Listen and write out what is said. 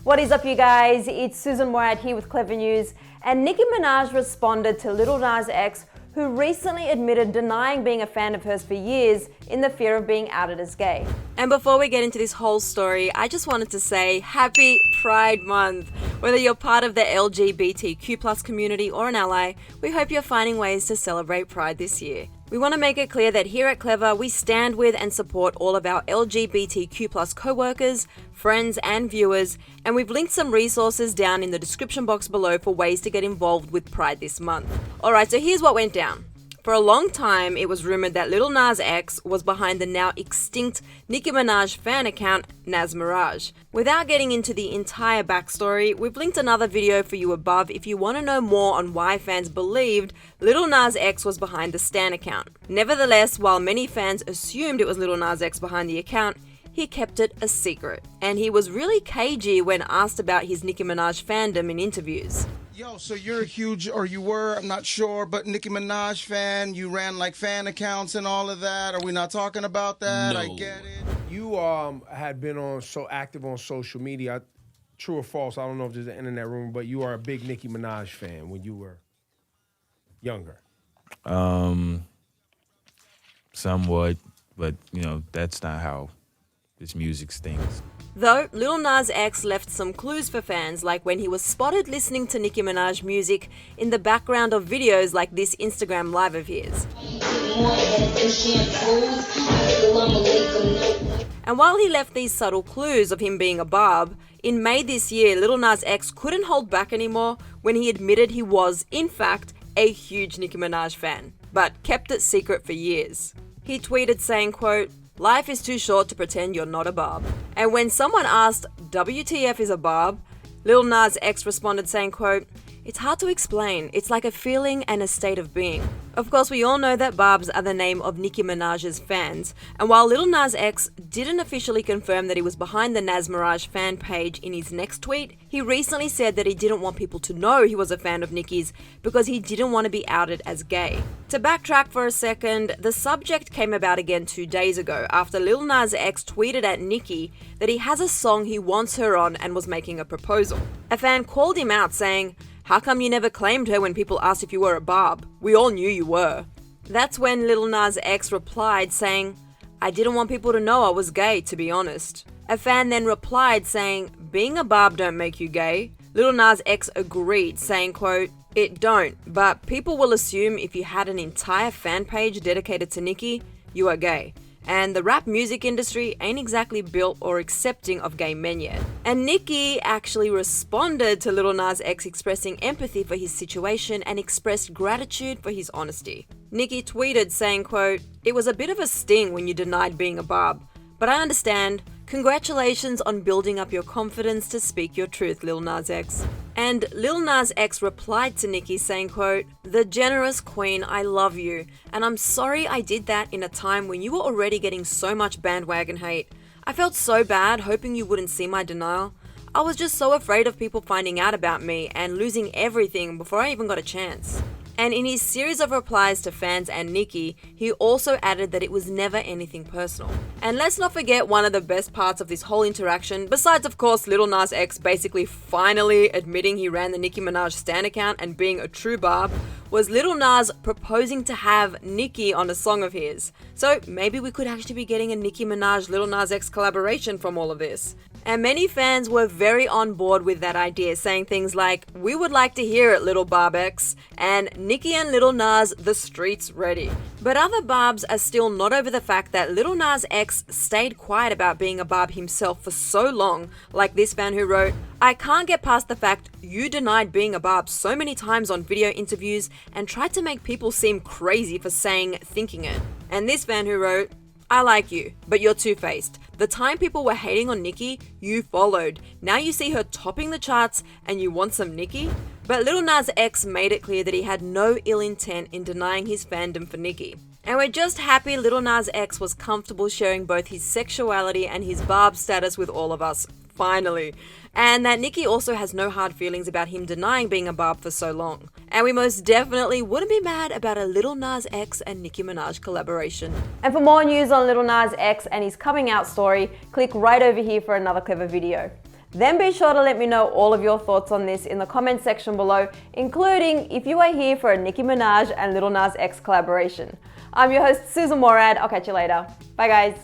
What is up, you guys? It's Sussan Mourad here with Clevver News, and Nicki Minaj responded to Lil Nas X, who recently admitted denying being a fan of hers for years in the fear of being outed as gay. And before we get into this whole story, I just wanted to say happy Pride Month. Whether you're part of the LGBTQ+ community or an ally, we hope you're finding ways to celebrate Pride this year. We want to make it clear that here at Clevver, we stand with and support all of our LGBTQ+ co-workers, friends and viewers, and we've linked some resources down in the description box below for ways to get involved with Pride this month. Alright, so here's what went down. For a long time, it was rumored that Lil Nas X was behind the now extinct Nicki Minaj fan account, Nas Mirage. Without getting into the entire backstory, we've linked another video for you above if you want to know more on why fans believed Lil Nas X was behind the stan account. Nevertheless, while many fans assumed it was Lil Nas X behind the account, he kept it a secret. And he was really cagey when asked about his Nicki Minaj fandom in interviews. Yo, so you're a huge, or you were, I'm not sure, but Nicki Minaj fan, you ran like fan accounts and all of that. Are we not talking about that? No. I get it. You had been so active on social media. True or false, I don't know if there's an internet rumor, but you are a big Nicki Minaj fan when you were younger. Somewhat, but that's not how this music stings. Though, Lil Nas X left some clues for fans, like when he was spotted listening to Nicki Minaj music in the background of videos like this Instagram live of his. And while he left these subtle clues of him being a Barb, in May this year, Lil Nas X couldn't hold back anymore when he admitted he was, in fact, a huge Nicki Minaj fan, but kept it secret for years. He tweeted saying, quote, "Life is too short to pretend you're not a Barb." And when someone asked, WTF is a Barb, Lil Nas X responded saying, quote, "It's hard to explain. It's like a feeling and a state of being." Of course, we all know that Barbs are the name of Nicki Minaj's fans, and while Lil Nas X didn't officially confirm that he was behind the Nas Mirage fan page in his next tweet, he recently said that he didn't want people to know he was a fan of Nicki's because he didn't want to be outed as gay. To backtrack for a second, the subject came about again 2 days ago after Lil Nas X tweeted at Nicki that he has a song he wants her on and was making a proposal. A fan called him out saying, "How come you never claimed her when people asked if you were a Barb? We all knew you were." That's when Lil Nas X replied saying, "I didn't want people to know I was gay, to be honest." A fan then replied saying, "Being a Barb don't make you gay." Lil Nas X agreed saying, quote, "It don't, but people will assume if you had an entire fan page dedicated to Nicki, you are gay. And the rap music industry ain't exactly built or accepting of gay men yet." And Nicki actually responded to Lil Nas X expressing empathy for his situation and expressed gratitude for his honesty. Nicki tweeted saying, quote, "It was a bit of a sting when you denied being a Barb, but I understand. Congratulations on building up your confidence to speak your truth, Lil Nas X." And Lil Nas X replied to Nicki saying, quote, "The generous queen, I love you, and I'm sorry I did that in a time when you were already getting so much bandwagon hate. I felt so bad hoping you wouldn't see my denial. I was just so afraid of people finding out about me and losing everything before I even got a chance." And in his series of replies to fans and Nicki, he also added that it was never anything personal. And let's not forget one of the best parts of this whole interaction, besides of course Lil Nas X basically finally admitting he ran the Nicki Minaj stan account and being a true Barb, was Lil Nas proposing to have Nicki on a song of his. So maybe we could actually be getting a Nicki Minaj Lil Nas X collaboration from all of this. And many fans were very on board with that idea, saying things like, "We would like to hear it, Little Barb X," and "Nicki and Lil Nas, the street's ready." But other Barbs are still not over the fact that Lil Nas X stayed quiet about being a Barb himself for so long, like this fan who wrote, "I can't get past the fact you denied being a Barb so many times on video interviews and tried to make people seem crazy for thinking it." And this fan who wrote, "I like you, but you're two-faced. The time people were hating on Nicki, you followed. Now you see her topping the charts and you want some Nicki?" But Lil Nas X made it clear that he had no ill intent in denying his fandom for Nicki. And we're just happy Lil Nas X was comfortable sharing both his sexuality and his Barb status with all of us, finally. And that Nicki also has no hard feelings about him denying being a Barb for so long. And we most definitely wouldn't be mad about a Lil Nas X and Nicki Minaj collaboration. And for more news on Lil Nas X and his coming out story, click right over here for another Clevver video. Then be sure to let me know all of your thoughts on this in the comment section below, including if you are here for a Nicki Minaj and Lil Nas X collaboration. I'm your host, Sussan Mourad. I'll catch you later. Bye guys.